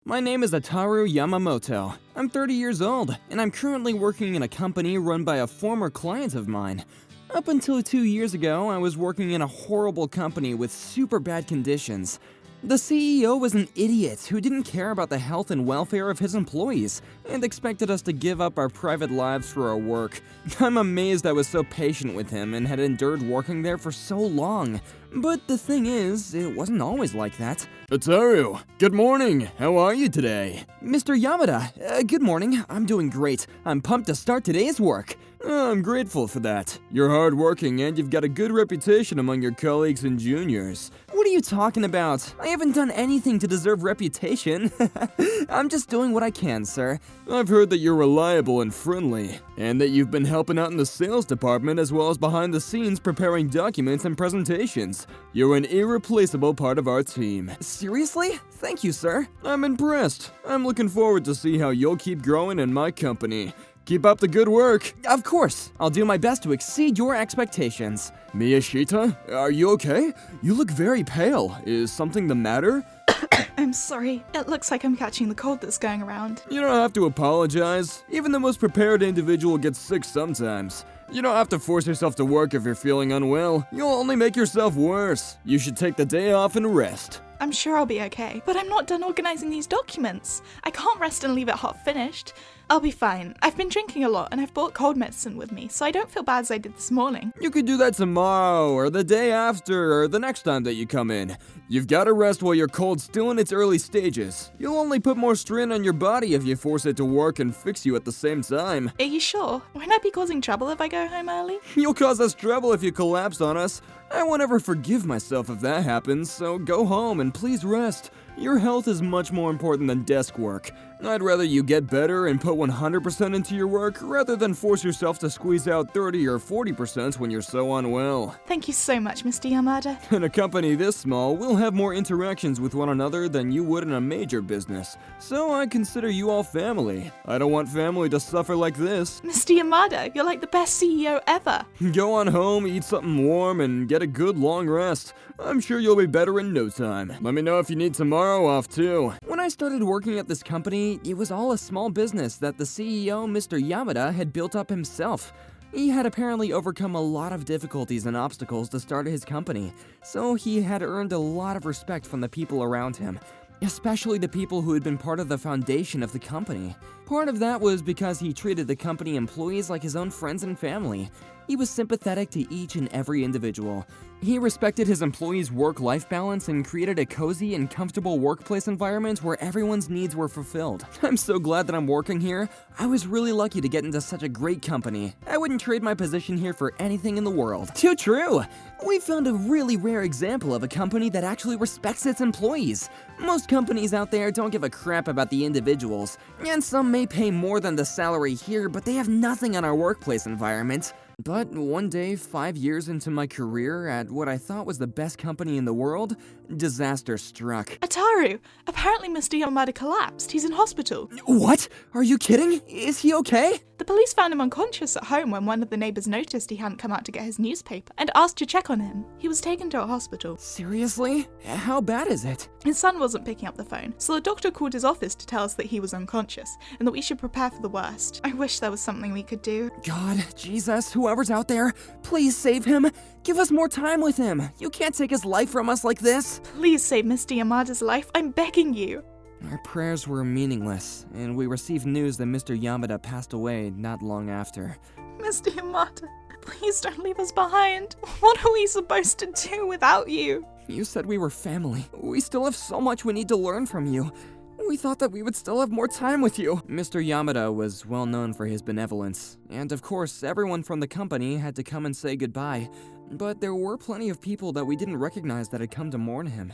My name is Ataru Yamamoto. I'm 30 years old, and I'm currently working in a company run by a former client of mine. Up until 2 years ago, I was working in a horrible company with super bad conditions. The CEO was an idiot who didn't care about the health and welfare of his employees and expected us to give up our private lives for our work. I'm amazed I was so patient with him and had endured working there for so long. But the thing is, it wasn't always like that. Ataru, good morning. How are you today? Mr. Yamada, good morning. I'm doing great. I'm pumped to start today's work. I'm grateful for that. You're hardworking and you've got a good reputation among your colleagues and juniors. What are you talking about? I haven't done anything to deserve reputation. I'm just doing what I can, sir. I've heard that you're reliable and friendly, and that you've been helping out in the sales department as well as behind the scenes preparing documents and presentations. You're an irreplaceable part of our team. Seriously? Thank you, sir. I'm impressed. I'm looking forward to see how you'll keep growing in my company. Keep up the good work. Of course. I'll do my best to exceed your expectations. Miyashita, are you okay? You look very pale. Is something the matter? I'm sorry. It looks like I'm catching the cold that's going around. You don't have to apologize. Even the most prepared individual gets sick sometimes. You don't have to force yourself to work if you're feeling unwell. You'll only make yourself worse. You should take the day off and rest. I'm sure I'll be okay, but I'm not done organizing these documents. I can't rest and leave it half finished. I'll be fine. I've been drinking a lot and I've brought cold medicine with me, so I don't feel bad as I did this morning. You could do that tomorrow, or the day after, or the next time that you come in. You've got to rest while your cold's still in its early stages. You'll only put more strain on your body if you force it to work and fix you at the same time. Are you sure? Won't I be causing trouble if I go home early? You'll cause us trouble if you collapse on us. I won't ever forgive myself if that happens, so go home and please rest. Your health is much more important than desk work. I'd rather you get better and put 100% into your work rather than force yourself to squeeze out 30 or 40% when you're so unwell. Thank you so much, Mr. Yamada. In a company this small, we'll have more interactions with one another than you would in a major business. So I consider you all family. I don't want family to suffer like this. Mr. Yamada, you're like the best CEO ever. Go on home, eat something warm, and get a good long rest. I'm sure you'll be better in no time. Let me know if you need tomorrow off too. When I started working at this company, it was all a small business that the CEO, Mr. Yamada, had built up himself. He had apparently overcome a lot of difficulties and obstacles to start his company, so he had earned a lot of respect from the people around him, especially the people who had been part of the foundation of the company. Part of that was because he treated the company employees like his own friends and family. He was sympathetic to each and every individual. He respected his employees' work-life balance and created a cozy and comfortable workplace environment where everyone's needs were fulfilled. I'm so glad that I'm working here. I was really lucky to get into such a great company. I wouldn't trade my position here for anything in the world. Too true! We found a really rare example of a company that actually respects its employees. Most companies out there don't give a crap about the individuals, and some may pay more than the salary here, but they have nothing on our workplace environment. But one day, 5 years into my career at what I thought was the best company in the world, disaster struck. Ataru, apparently Mr. Yamada collapsed. He's in hospital. What? Are you kidding? Is he okay? The police found him unconscious at home when one of the neighbors noticed he hadn't come out to get his newspaper and asked to check on him. He was taken to a hospital. Seriously? How bad is it? His son wasn't picking up the phone, so the doctor called his office to tell us that he was unconscious and that we should prepare for the worst. I wish there was something we could do. God, Jesus, whoever's out there, please save him. Give us more time with him. You can't take his life from us like this. Please save Mr. Yamada's life. I'm begging you. Our prayers were meaningless, and we received news that Mr. Yamada passed away not long after. Mr. Yamada, please don't leave us behind. What are we supposed to do without you? You said we were family. We still have so much we need to learn from you. We thought that we would still have more time with you. Mr. Yamada was well known for his benevolence, and of course, everyone from the company had to come and say goodbye. But there were plenty of people that we didn't recognize that had come to mourn him.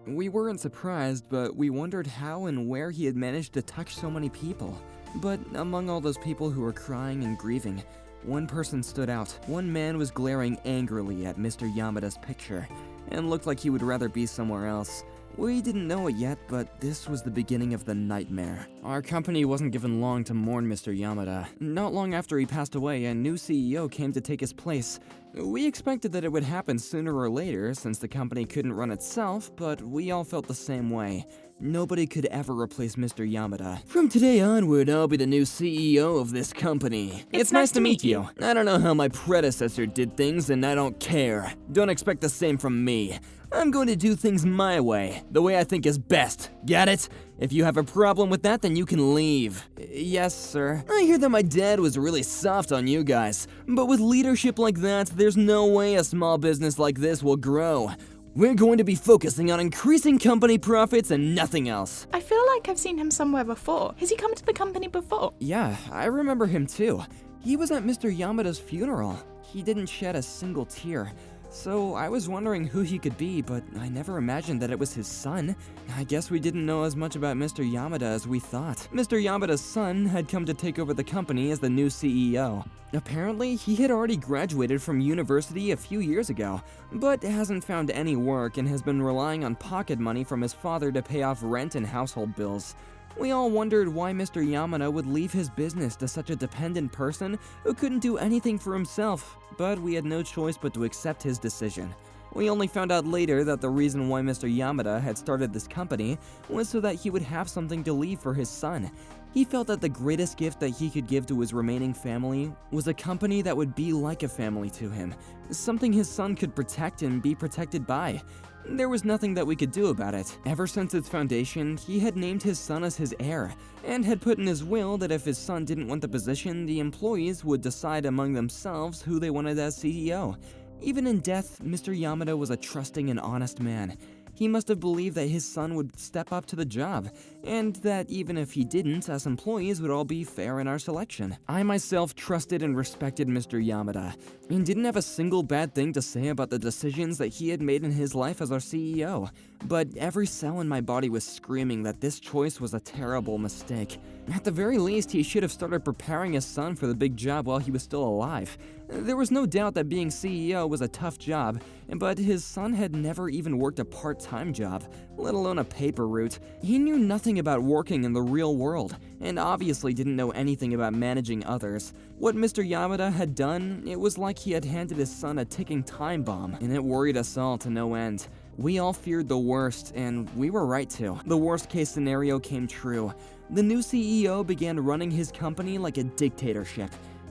We weren't surprised, but we wondered how and where he had managed to touch so many people. But among all those people who were crying and grieving, one person stood out. One man was glaring angrily at Mr. Yamada's picture, and looked like he would rather be somewhere else. We didn't know it yet, but this was the beginning of the nightmare. Our company wasn't given long to mourn Mr. Yamada. Not long after he passed away, a new CEO came to take his place. We expected that it would happen sooner or later, since the company couldn't run itself, but we all felt the same way. Nobody could ever replace Mr. Yamada. From today onward, I'll be the new CEO of this company. It's nice to meet you. I don't know how my predecessor did things, and I don't care. Don't expect the same from me. I'm going to do things my way, the way I think is best. Get it? If you have a problem with that, then you can leave. Yes, sir. I hear that my dad was really soft on you guys, but with leadership like that, there's no way a small business like this will grow. We're going to be focusing on increasing company profits and nothing else. I feel like I've seen him somewhere before. Has he come to the company before? Yeah, I remember him too. He was at Mr. Yamada's funeral. He didn't shed a single tear. So I was wondering who he could be, but I never imagined that it was his son. I guess we didn't know as much about Mr. Yamada as we thought. Mr. Yamada's son had come to take over the company as the new CEO. Apparently, he had already graduated from university a few years ago, but hasn't found any work and has been relying on pocket money from his father to pay off rent and household bills. We all wondered why Mr. Yamada would leave his business to such a dependent person who couldn't do anything for himself, but we had no choice but to accept his decision. We only found out later that the reason why Mr. Yamada had started this company was so that he would have something to leave for his son. He felt that the greatest gift that he could give to his remaining family was a company that would be like a family to him, something his son could protect and be protected by. There was nothing that we could do about it. Ever since its foundation, he had named his son as his heir, and had put in his will that if his son didn't want the position, the employees would decide among themselves who they wanted as CEO. Even in death, Mr. Yamada was a trusting and honest man. He must have believed that his son would step up to the job, and that even if he didn't, us employees would all be fair in our selection. I myself trusted and respected Mr. Yamada, and didn't have a single bad thing to say about the decisions that he had made in his life as our CEO. But every cell in my body was screaming that this choice was a terrible mistake. At the very least, he should have started preparing his son for the big job while he was still alive. There was no doubt that being CEO was a tough job, but his son had never even worked a part-time job, let alone a paper route. He knew nothing about working in the real world, and obviously didn't know anything about managing others. What Mr. Yamada had done, it was like he had handed his son a ticking time bomb, and it worried us all to no end. We all feared the worst, and we were right to. The worst-case scenario came true. The new CEO began running his company like a dictatorship.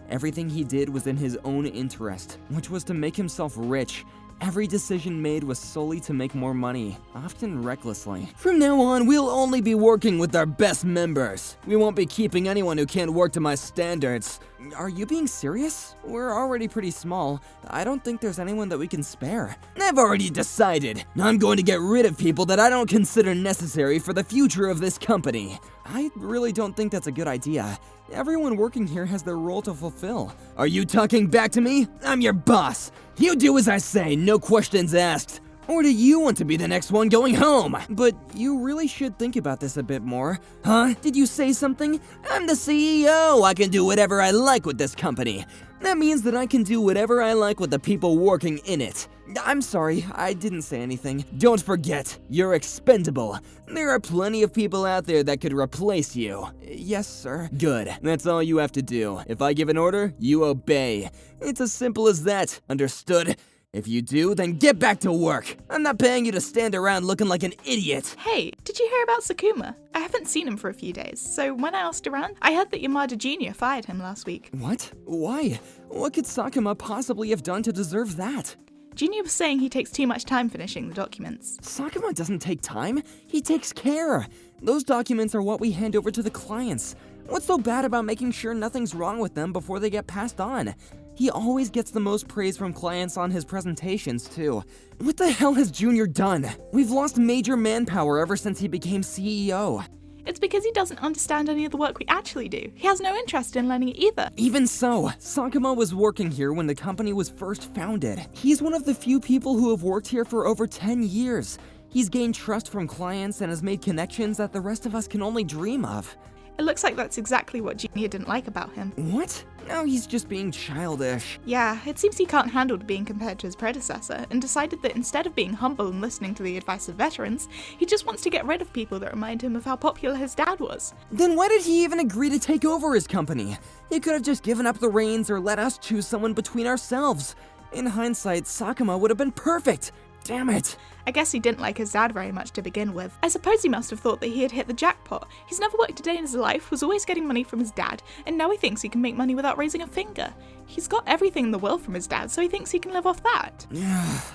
Everything he did was in his own interest, which was to make himself rich. Every decision made was solely to make more money, often recklessly. From now on, we'll only be working with our best members. We won't be keeping anyone who can't work to my standards. Are you being serious? We're already pretty small. I don't think there's anyone that we can spare. I've already decided. I'm going to get rid of people that I don't consider necessary for the future of this company. I really don't think that's a good idea. Everyone working here has their role to fulfill. Are you talking back to me? I'm your boss. You do as I say, no questions asked. Or do you want to be the next one going home? But you really should think about this a bit more. Huh? Did you say something? I'm the CEO. I can do whatever I like with this company. That means that I can do whatever I like with the people working in it. I'm sorry, I didn't say anything. Don't forget, you're expendable. There are plenty of people out there that could replace you. Yes, sir. Good. That's all you have to do. If I give an order, you obey. It's as simple as that. Understood? If you do, then get back to work. I'm not paying you to stand around looking like an idiot. Hey, did you hear about Sakuma? I haven't seen him for a few days, so when I asked around, I heard that Yamada Jr. fired him last week. What? Why? What could Sakuma possibly have done to deserve that? Junior was saying he takes too much time finishing the documents. Sakuma doesn't take time. He takes care. Those documents are what we hand over to the clients. What's so bad about making sure nothing's wrong with them before they get passed on? He always gets the most praise from clients on his presentations, too. What the hell has Junior done? We've lost major manpower ever since he became CEO. It's because he doesn't understand any of the work we actually do. He has no interest in learning it either. Even so, Sakuma was working here when the company was first founded. He's one of the few people who have worked here for over 10 years. He's gained trust from clients and has made connections that the rest of us can only dream of. It looks like that's exactly what Junior didn't like about him. What? No, he's just being childish. Yeah, it seems he can't handle being compared to his predecessor, and decided that instead of being humble and listening to the advice of veterans, he just wants to get rid of people that remind him of how popular his dad was. Then why did he even agree to take over his company? He could have just given up the reins or let us choose someone between ourselves. In hindsight, Sakuma would have been perfect. Damn it. I guess he didn't like his dad very much to begin with. I suppose he must have thought that he had hit the jackpot. He's never worked a day in his life, was always getting money from his dad, and now he thinks he can make money without raising a finger. He's got everything in the world from his dad, so he thinks he can live off that.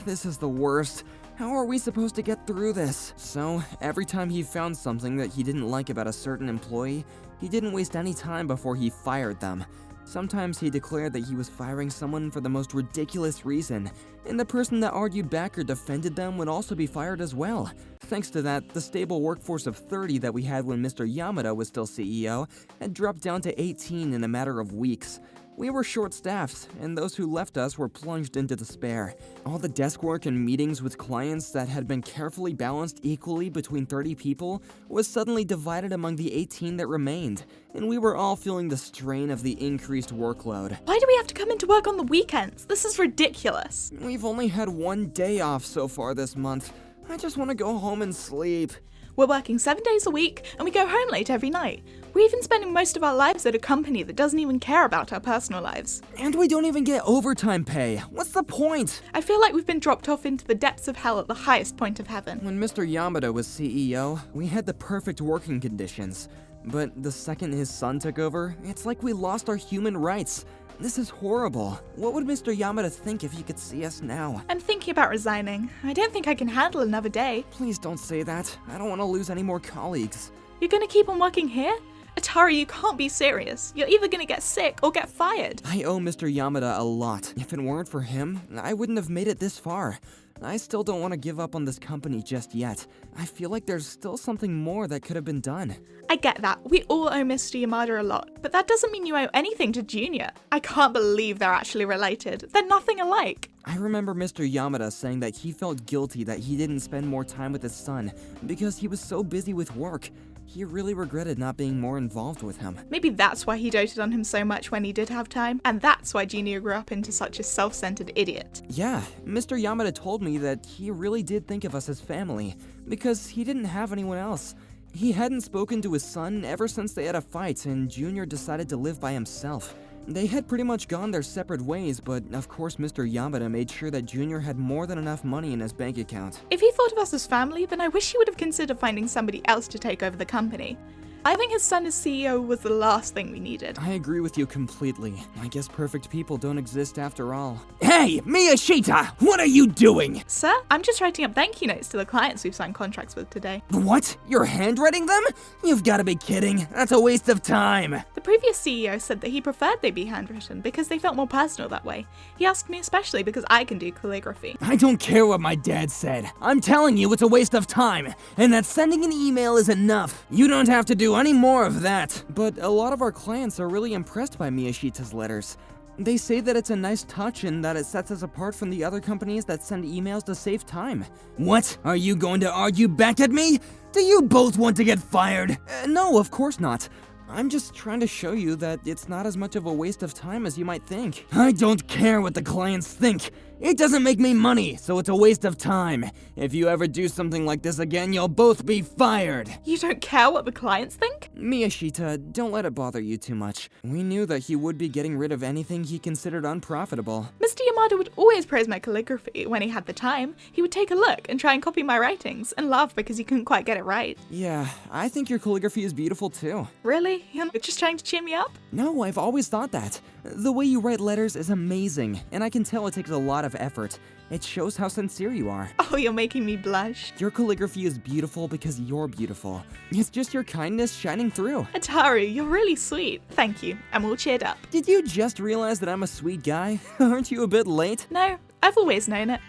This is the worst. How are we supposed to get through this? So, every time he found something that he didn't like about a certain employee, he didn't waste any time before he fired them. Sometimes he declared that he was firing someone for the most ridiculous reason, and the person that argued back or defended them would also be fired as well. Thanks to that, the stable workforce of 30 that we had when Mr. Yamada was still CEO had dropped down to 18 in a matter of weeks. We were short-staffed, and those who left us were plunged into despair. All the desk work and meetings with clients that had been carefully balanced equally between 30 people was suddenly divided among the 18 that remained, and we were all feeling the strain of the increased workload. Why do we have to come into work on the weekends? This is ridiculous. We've only had one day off so far this month. I just want to go home and sleep. We're working 7 days a week, and we go home late every night. We're even spending most of our lives at a company that doesn't even care about our personal lives. And we don't even get overtime pay. What's the point? I feel like we've been dropped off into the depths of hell at the highest point of heaven. When Mr. Yamada was CEO, we had the perfect working conditions. But the second his son took over, it's like we lost our human rights. This is horrible. What would Mr. Yamada think if he could see us now? I'm thinking about resigning. I don't think I can handle another day. Please don't say that. I don't want to lose any more colleagues. You're gonna keep on working here? Atari, you can't be serious. You're either gonna get sick or get fired. I owe Mr. Yamada a lot. If it weren't for him, I wouldn't have made it this far. I still don't want to give up on this company just yet. I feel like there's still something more that could have been done. I get that. We all owe Mr. Yamada a lot, but that doesn't mean you owe anything to Junior. I can't believe they're actually related. They're nothing alike. I remember Mr. Yamada saying that he felt guilty that he didn't spend more time with his son because he was so busy with work. He really regretted not being more involved with him. Maybe that's why he doted on him so much when he did have time, and that's why Junior grew up into such a self-centered idiot. Yeah, Mr. Yamada told me that he really did think of us as family, because he didn't have anyone else. He hadn't spoken to his son ever since they had a fight and Junior decided to live by himself. They had pretty much gone their separate ways, but of course Mr. Yamada made sure that Junior had more than enough money in his bank account. If he thought of us as family, then I wish he would have considered finding somebody else to take over the company. I think his son as CEO was the last thing we needed. I agree with you completely. I guess perfect people don't exist after all. Hey, Miyashita! What are you doing? Sir, I'm just writing up thank you notes to the clients we've signed contracts with today. What? You're handwriting them? You've got to be kidding. That's a waste of time. The previous CEO said that he preferred they be handwritten because they felt more personal that way. He asked me especially because I can do calligraphy. I don't care what my dad said. I'm telling you it's a waste of time, and that sending an email is enough. You don't have to do any more of that. But a lot of our clients are really impressed by Miyashita's letters. They say that it's a nice touch and that it sets us apart from the other companies that send emails to save time. What? Are you going to argue back at me? Do you both want to get fired? No, of course not. I'm just trying to show you that it's not as much of a waste of time as you might think. I don't care what the clients think. It doesn't make me money, so it's a waste of time. If you ever do something like this again, you'll both be fired. You don't care what the clients think? Miyashita, don't let it bother you too much. We knew that he would be getting rid of anything he considered unprofitable. Mr. Yamada would always praise my calligraphy when he had the time. He would take a look and try and copy my writings and laugh because he couldn't quite get it right. Yeah, I think your calligraphy is beautiful too. Really? You're just trying to cheer me up? No, I've always thought that. The way you write letters is amazing, and I can tell it takes a lot of effort. It shows how sincere you are. Oh, you're making me blush. Your calligraphy is beautiful because you're beautiful. It's just your kindness shining through. Ataru, you're really sweet. Thank you. I'm all cheered up. Did you just realize that I'm a sweet guy? Aren't you a bit late? No, I've always known it.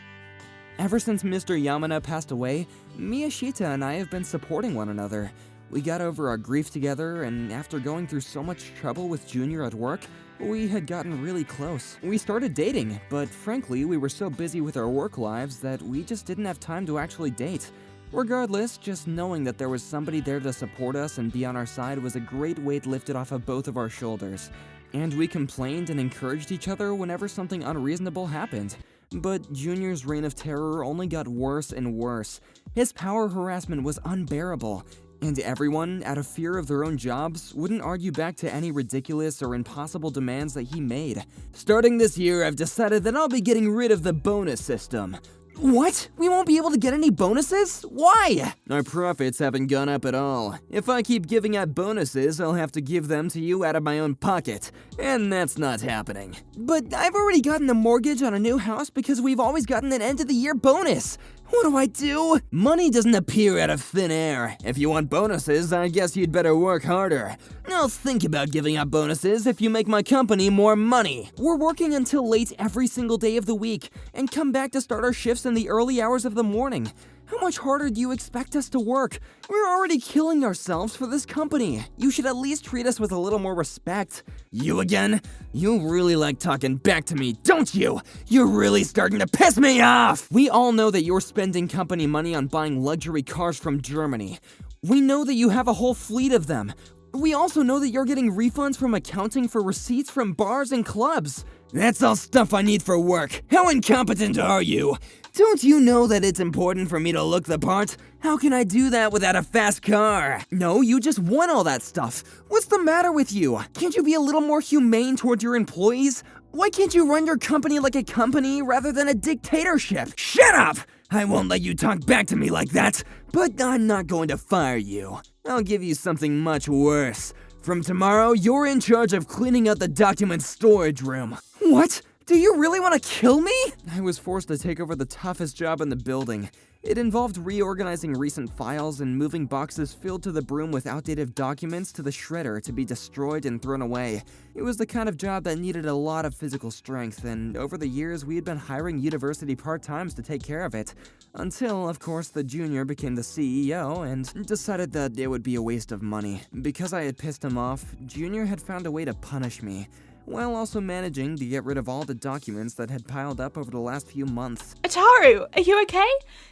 Ever since Mr. Yamada passed away, Miyashita and I have been supporting one another. We got over our grief together, and after going through so much trouble with Junior at work, we had gotten really close. We started dating, but frankly, we were so busy with our work lives that we just didn't have time to actually date. Regardless, just knowing that there was somebody there to support us and be on our side was a great weight lifted off of both of our shoulders. And we complained and encouraged each other whenever something unreasonable happened. But Junior's reign of terror only got worse and worse. His power harassment was unbearable, and everyone, out of fear of their own jobs, wouldn't argue back to any ridiculous or impossible demands that he made. Starting this year, I've decided that I'll be getting rid of the bonus system. What? We won't be able to get any bonuses? Why? Our profits haven't gone up at all. If I keep giving out bonuses, I'll have to give them to you out of my own pocket, and that's not happening. But I've already gotten a mortgage on a new house because we've always gotten an end-of-the-year bonus. What do I do? Money doesn't appear out of thin air. If you want bonuses, I guess you'd better work harder. I'll think about giving out bonuses if you make my company more money. We're working until late every single day of the week and come back to start our shifts in the early hours of the morning. How much harder do you expect us to work? We're already killing ourselves for this company. You should at least treat us with a little more respect. You again? You really like talking back to me, don't you? You're really starting to piss me off! We all know that you're spending company money on buying luxury cars from Germany. We know that you have a whole fleet of them. We also know that you're getting refunds from accounting for receipts from bars and clubs. That's all stuff I need for work. How incompetent are you? Don't you know that it's important for me to look the part? How can I do that without a fast car? No, you just want all that stuff. What's the matter with you? Can't you be a little more humane towards your employees? Why can't you run your company like a company rather than a dictatorship? Shut up! I won't let you talk back to me like that. But I'm not going to fire you. I'll give you something much worse. From tomorrow, you're in charge of cleaning out the document storage room. What? Do you really want to kill me? I was forced to take over the toughest job in the building. It involved reorganizing recent files and moving boxes filled to the brim with outdated documents to the shredder to be destroyed and thrown away. It was the kind of job that needed a lot of physical strength, and over the years we had been hiring university part-times to take care of it. Until, of course, the junior became the CEO and decided that it would be a waste of money. Because I had pissed him off, Junior had found a way to punish me, while also managing to get rid of all the documents that had piled up over the last few months. Ataru, are you okay?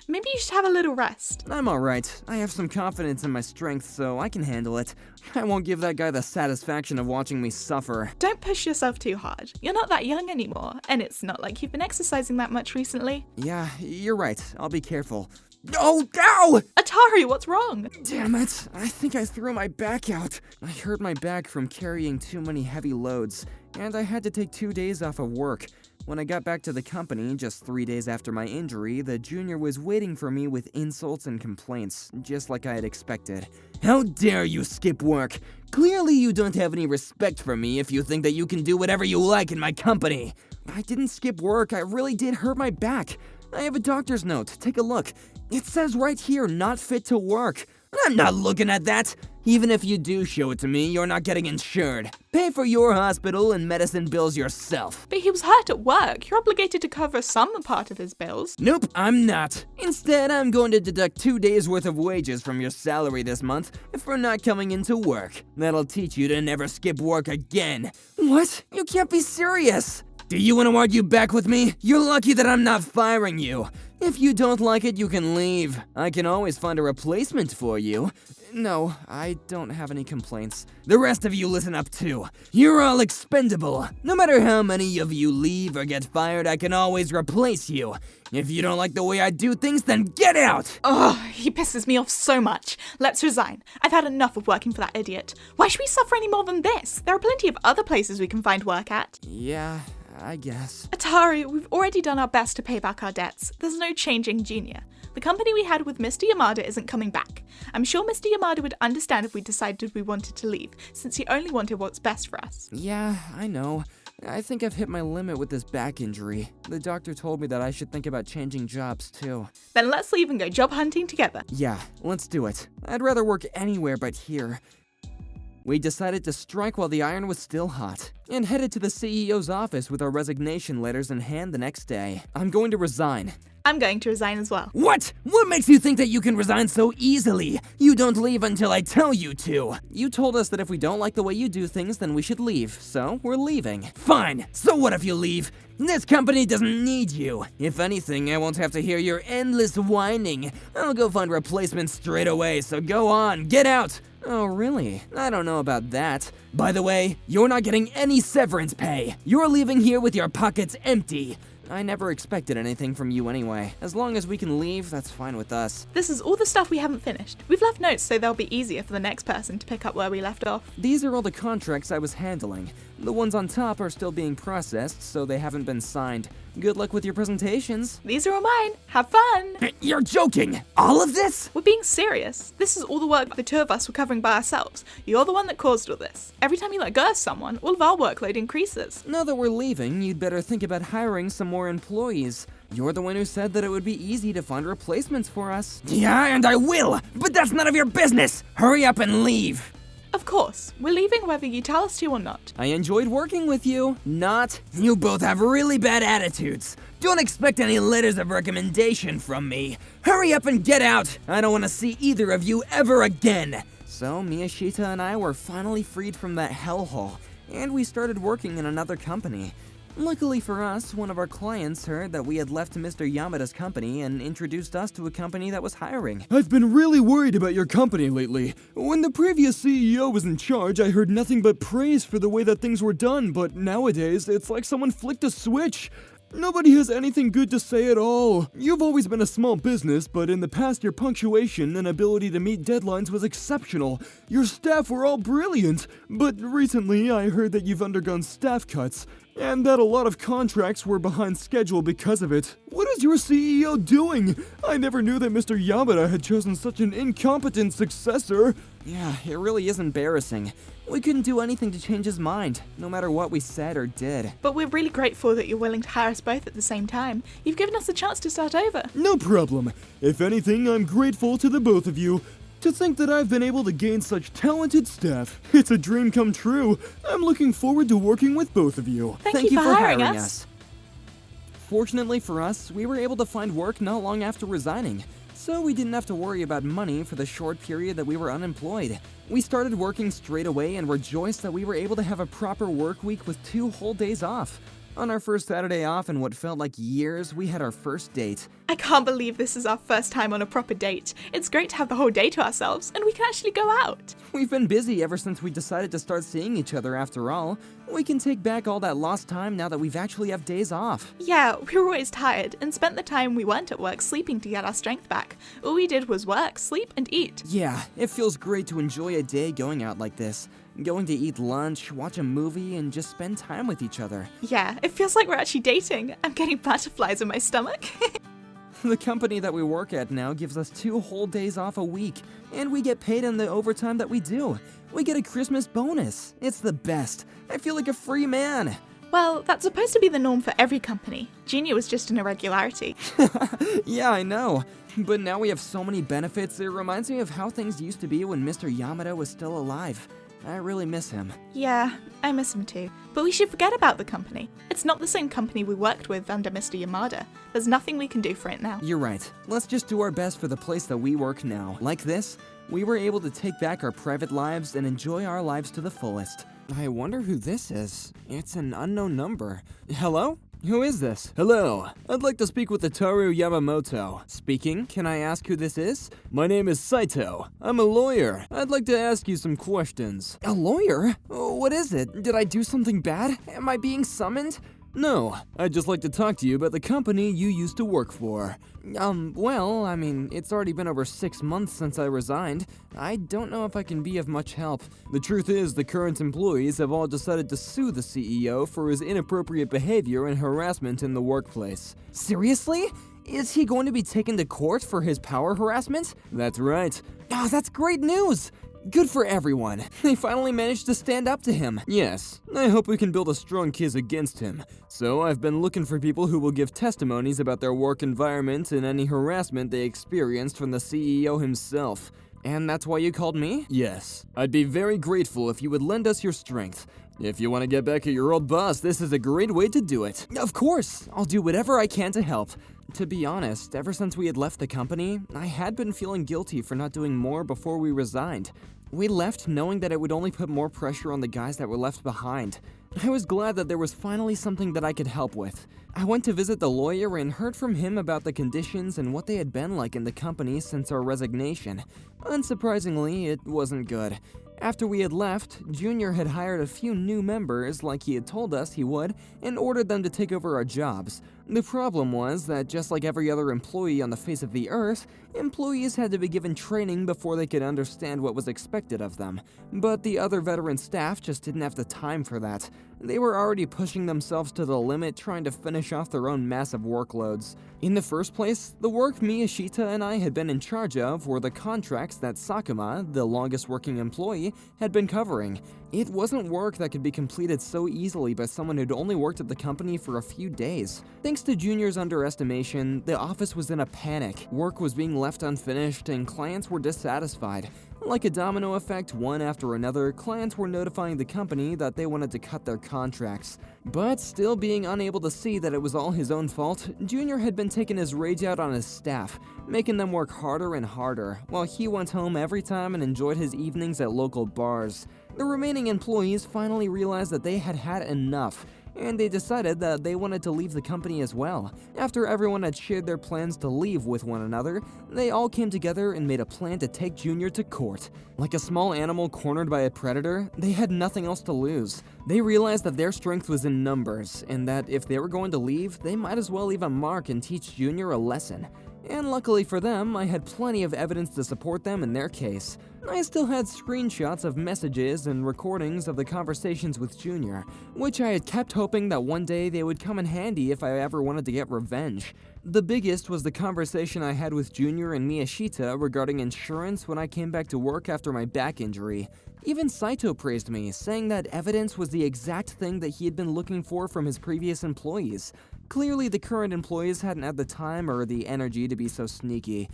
Maybe you should have a little rest. I'm alright. I have some confidence in my strength, so I can handle it. I won't give that guy the satisfaction of watching me suffer. Don't push yourself too hard. You're not that young anymore, and it's not like you've been exercising that much recently. Yeah, you're right. I'll be careful. Oh, ow! Ataru, what's wrong? Damn it, I think I threw my back out. I hurt my back from carrying too many heavy loads, and I had to take 2 days off of work. When I got back to the company, just 3 days after my injury, the junior was waiting for me with insults and complaints, just like I had expected. How dare you skip work? Clearly you don't have any respect for me if you think that you can do whatever you like in my company. I didn't skip work, I really did hurt my back. I have a doctor's note, take a look. It says right here, not fit to work. I'm not looking at that. Even if you do show it to me, you're not getting insured. Pay for your hospital and medicine bills yourself. But he was hurt at work. You're obligated to cover some part of his bills. Nope, I'm not. Instead, I'm going to deduct 2 days worth of wages from your salary this month for not coming into work. That'll teach you to never skip work again. What? You can't be serious. Do you want to argue back with me? You're lucky that I'm not firing you. If you don't like it, you can leave. I can always find a replacement for you. No, I don't have any complaints. The rest of you listen up too. You're all expendable. No matter how many of you leave or get fired, I can always replace you. If you don't like the way I do things, then get out! Ugh, he pisses me off so much. Let's resign. I've had enough of working for that idiot. Why should we suffer any more than this? There are plenty of other places we can find work at. Yeah, I guess. Atari, we've already done our best to pay back our debts. There's no changing Junior. The company we had with Mr. Yamada isn't coming back. I'm sure Mr. Yamada would understand if we decided we wanted to leave, since he only wanted what's best for us. Yeah, I know. I think I've hit my limit with this back injury. The doctor told me that I should think about changing jobs too. Then let's leave and go job hunting together. Yeah, let's do it. I'd rather work anywhere but here. We decided to strike while the iron was still hot, and headed to the CEO's office with our resignation letters in hand the next day. I'm going to resign. I'm going to resign as well. What? What makes you think that you can resign so easily? You don't leave until I tell you to. You told us that if we don't like the way you do things, then we should leave, so we're leaving. Fine, so what if you leave? This company doesn't need you. If anything, I won't have to hear your endless whining. I'll go find replacements straight away, so go on, get out! Oh, really? I don't know about that. By the way, you're not getting any severance pay. You're leaving here with your pockets empty. I never expected anything from you anyway. As long as we can leave, that's fine with us. This is all the stuff we haven't finished. We've left notes so they'll be easier for the next person to pick up where we left off. These are all the contracts I was handling. The ones on top are still being processed, so they haven't been signed. Good luck with your presentations. These are all mine. Have fun! You're joking! All of this? We're being serious. This is all the work the two of us were covering by ourselves. You're the one that caused all this. Every time you let go of someone, all of our workload increases. Now that we're leaving, you'd better think about hiring some more employees. You're the one who said that it would be easy to find replacements for us. Yeah, and I will! But that's none of your business! Hurry up and leave! Of course, we're leaving whether you tell us to or not. I enjoyed working with you. Not. You both have really bad attitudes. Don't expect any letters of recommendation from me. Hurry up and get out! I don't want to see either of you ever again! So, Miyashita and I were finally freed from that hellhole, and we started working in another company. Luckily for us, one of our clients heard that we had left Mr. Yamada's company and introduced us to a company that was hiring. I've been really worried about your company lately. When the previous CEO was in charge, I heard nothing but praise for the way that things were done, but nowadays, it's like someone flicked a switch. Nobody has anything good to say at all. You've always been a small business, but in the past your punctuation and ability to meet deadlines was exceptional. Your staff were all brilliant, but recently I heard that you've undergone staff cuts, and that a lot of contracts were behind schedule because of it. What is your CEO doing? I never knew that Mr. Yamada had chosen such an incompetent successor. Yeah, it really is embarrassing. We couldn't do anything to change his mind, no matter what we said or did. But we're really grateful that you're willing to hire us both at the same time. You've given us a chance to start over. No problem. If anything, I'm grateful to the both of you. To think that I've been able to gain such talented staff, it's a dream come true. I'm looking forward to working with both of you. Thank you for hiring us. Fortunately for us, we were able to find work not long after resigning, so we didn't have to worry about money for the short period that we were unemployed. We started working straight away and rejoiced that we were able to have a proper work week with 2 whole days off. On our first Saturday off in what felt like years, we had our first date. I can't believe this is our first time on a proper date. It's great to have the whole day to ourselves, and we can actually go out. We've been busy ever since we decided to start seeing each other after all. We can take back all that lost time now that we've actually have days off. Yeah, we were always tired and spent the time we weren't at work sleeping to get our strength back. All we did was work, sleep, and eat. Yeah, it feels great to enjoy a day going out like this. Going to eat lunch, watch a movie, and just spend time with each other. Yeah, it feels like we're actually dating. I'm getting butterflies in my stomach. The company that we work at now gives us 2 whole days off a week, and we get paid in the overtime that we do. We get a Christmas bonus. It's the best. I feel like a free man. Well, that's supposed to be the norm for every company. Junior was just an irregularity. Yeah, I know. But now we have so many benefits, it reminds me of how things used to be when Mr. Yamada was still alive. I really miss him. Yeah, I miss him too. But we should forget about the company. It's not the same company we worked with under Mr. Yamada. There's nothing we can do for it now. You're right. Let's just do our best for the place that we work now. Like this, we were able to take back our private lives and enjoy our lives to the fullest. I wonder who this is. It's an unknown number. Hello? Who is this? Hello, I'd like to speak with Ataru Yamamoto. Speaking. Can I ask who this is? My name is Saito. I'm a lawyer. I'd like to ask you some questions. A lawyer? What is it? Did I do something bad? Am I being summoned? No, I'd just like to talk to you about the company you used to work for. Well, I mean, it's already been over 6 months since I resigned. I don't know if I can be of much help. The truth is, the current employees have all decided to sue the CEO for his inappropriate behavior and harassment in the workplace. Seriously? Is he going to be taken to court for his power harassment? That's right. Oh, that's great news! Good for everyone. They finally managed to stand up to him. Yes, I hope we can build a strong case against him. So I've been looking for people who will give testimonies about their work environment and any harassment they experienced from the CEO himself. And that's why you called me? Yes. I'd be very grateful if you would lend us your strength. If you want to get back at your old boss, this is a great way to do it. Of course! I'll do whatever I can to help. To be honest, ever since we had left the company, I had been feeling guilty for not doing more before we resigned. We left knowing that it would only put more pressure on the guys that were left behind. I was glad that there was finally something that I could help with. I went to visit the lawyer and heard from him about the conditions and what they had been like in the company since our resignation. Unsurprisingly, it wasn't good. After we had left, Junior had hired a few new members like he had told us he would and ordered them to take over our jobs. The problem was that just like every other employee on the face of the earth, employees had to be given training before they could understand what was expected of them. But the other veteran staff just didn't have the time for that. They were already pushing themselves to the limit trying to finish off their own massive workloads. In the first place, the work Miyashita and I had been in charge of were the contracts that Sakuma, the longest working employee, had been covering. It wasn't work that could be completed so easily by someone who'd only worked at the company for a few days. Thanks to Junior's underestimation, the office was in a panic. Work was being left unfinished and clients were dissatisfied. Like a domino effect, one after another, clients were notifying the company that they wanted to cut their contracts. But still being unable to see that it was all his own fault, Junior had been taking his rage out on his staff, making them work harder and harder, while he went home every time and enjoyed his evenings at local bars. The remaining employees finally realized that they had had enough, and they decided that they wanted to leave the company as well. After everyone had shared their plans to leave with one another, they all came together and made a plan to take Junior to court. Like a small animal cornered by a predator, they had nothing else to lose. They realized that their strength was in numbers, and that if they were going to leave, they might as well leave a mark and teach Junior a lesson. And luckily for them, I had plenty of evidence to support them in their case. I still had screenshots of messages and recordings of the conversations with Junior, which I had kept hoping that one day they would come in handy if I ever wanted to get revenge. The biggest was the conversation I had with Junior and Miyashita regarding insurance when I came back to work after my back injury. Even Saito praised me, saying that evidence was the exact thing that he had been looking for from his previous employees. Clearly, the current employees hadn't had the time or the energy to be so sneaky.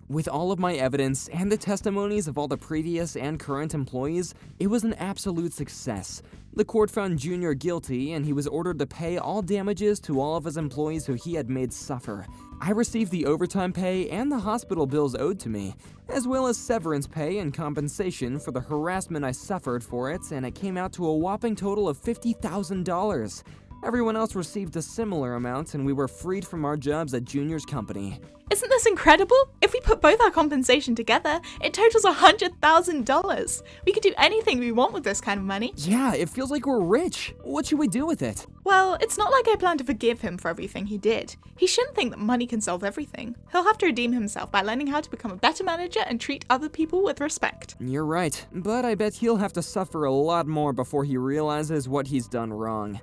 With all of my evidence and the testimonies of all the previous and current employees, it was an absolute success. The court found Junior guilty and he was ordered to pay all damages to all of his employees who he had made suffer. I received the overtime pay and the hospital bills owed to me, as well as severance pay and compensation for the harassment I suffered for it, and it came out to a whopping total of $50,000. Everyone else received a similar amount, and we were freed from our jobs at Junior's company. Isn't this incredible? If we put both our compensation together, it totals $100,000. We could do anything we want with this kind of money. Yeah, it feels like we're rich. What should we do with it? Well, it's not like I plan to forgive him for everything he did. He shouldn't think that money can solve everything. He'll have to redeem himself by learning how to become a better manager and treat other people with respect. You're right, but I bet he'll have to suffer a lot more before he realizes what he's done wrong.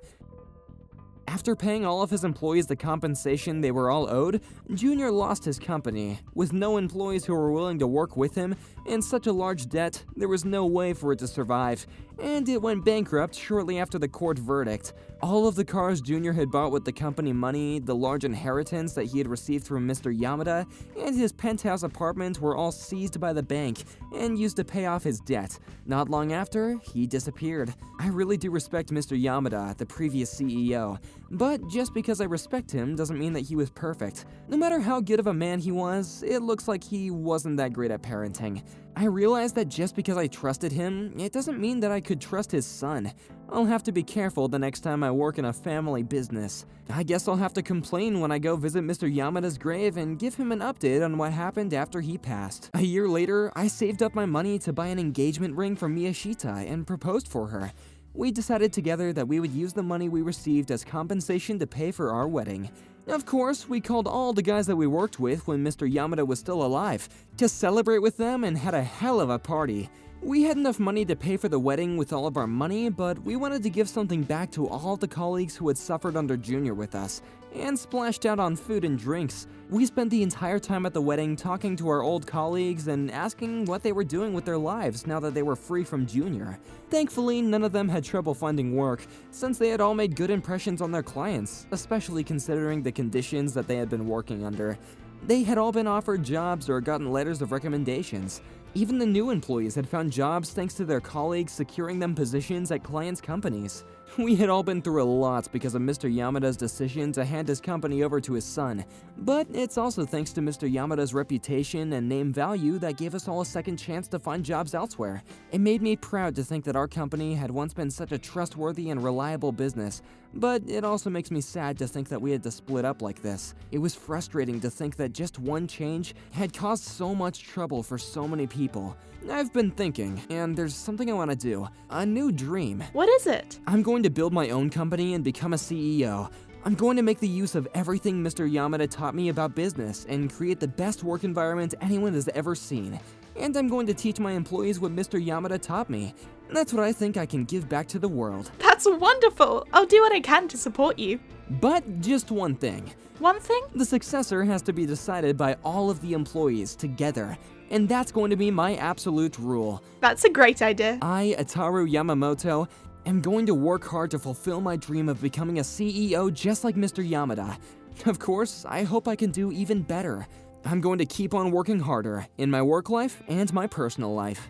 After paying all of his employees the compensation they were all owed, Junior lost his company. With no employees who were willing to work with him and such a large debt, there was no way for it to survive, and it went bankrupt shortly after the court verdict. All of the cars Junior had bought with the company money, the large inheritance that he had received from Mr. Yamada, and his penthouse apartment were all seized by the bank and used to pay off his debt. Not long after, he disappeared. I really do respect Mr. Yamada, the previous CEO, but just because I respect him doesn't mean that he was perfect. No matter how good of a man he was, it looks like he wasn't that great at parenting. I realized that just because I trusted him, it doesn't mean that I could trust his son. I'll have to be careful the next time I work in a family business. I guess I'll have to complain when I go visit Mr. Yamada's grave and give him an update on what happened after he passed. A year later, I saved up my money to buy an engagement ring for Miyashita and proposed for her. We decided together that we would use the money we received as compensation to pay for our wedding. Of course, we called all the guys that we worked with when Mr. Yamada was still alive to celebrate with them and had a hell of a party. We had enough money to pay for the wedding with all of our money, but we wanted to give something back to all the colleagues who had suffered under Junior with us, and splashed out on food and drinks. We spent the entire time at the wedding talking to our old colleagues and asking what they were doing with their lives now that they were free from Junior. Thankfully, none of them had trouble finding work, since they had all made good impressions on their clients, especially considering the conditions that they had been working under. They had all been offered jobs or gotten letters of recommendations. Even the new employees had found jobs thanks to their colleagues securing them positions at clients' companies. We had all been through a lot because of Mr. Yamada's decision to hand his company over to his son, but it's also thanks to Mr. Yamada's reputation and name value that gave us all a second chance to find jobs elsewhere. It made me proud to think that our company had once been such a trustworthy and reliable business, but it also makes me sad to think that we had to split up like this. It was frustrating to think that just one change had caused so much trouble for so many people. I've been thinking, and there's something I want to do. A new dream. What is it? I'm going to build my own company and become a CEO. I'm going to make the use of everything Mr. Yamada taught me about business and create the best work environment anyone has ever seen. And I'm going to teach my employees what Mr. Yamada taught me. That's what I think I can give back to the world. That's wonderful! I'll do what I can to support you. But just one thing. One thing? The successor has to be decided by all of the employees together. And that's going to be my absolute rule. That's a great idea. I, Ataru Yamamoto, am going to work hard to fulfill my dream of becoming a CEO just like Mr. Yamada. Of course, I hope I can do even better. I'm going to keep on working harder in my work life and my personal life.